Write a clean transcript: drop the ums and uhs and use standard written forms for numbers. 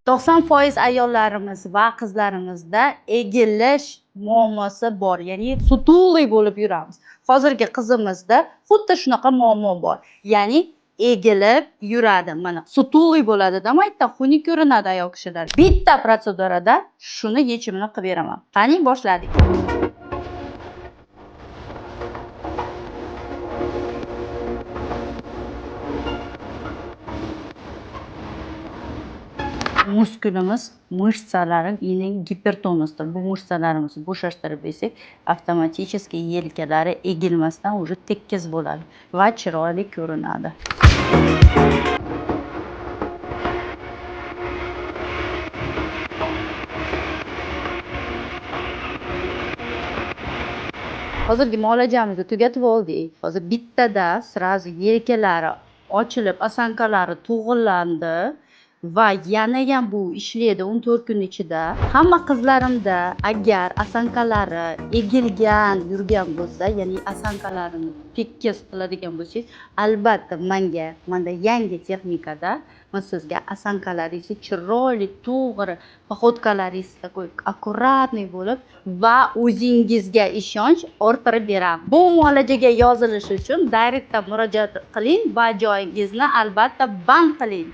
90% ayollarimiz va qizlarimizda egilish muammosi bor, ya'ni sutuli bo'lib yuramiz. Hozirgi qizimizda xuddi shunaqa muammo bor, ya'ni egilib yuradi. Mana sutuli bo'ladi, demakda xunuk ko'rinadi ayol kishilar. Bitta protsedurada shuni yechimini qilib beraman. Qani boshladik. Muskulimiz, mышцалari gipertonusdir. Bu mышцаlarimizni bo'shashtirib bersak, avtomatik yelkalari egilmasdan уже tekis bo'ladi va chiroyli ko'rinadi. Hozirgi muolajamizni tugatib oldik. Hozir bittada srazu yelkalari ochilib, osankalari to'g'irlandi va yana ham bu ishlaydi 14 kun ichida. Hamma qizlarimda agar osankalari egilgan yurgan bo'lsa, ya'ni osankalarini tekis qiladigan bo'lsangiz, albatta menda yangi texnikada men sizga osankalaringizni chiroyli to'g'ri poxodkalaringiz akkuratniy bo'lib va o'zingizga ishonch orttirib beradi. Bu muolajaga yozilish uchun direktda murojaat qiling va joyingizni albatta band qiling.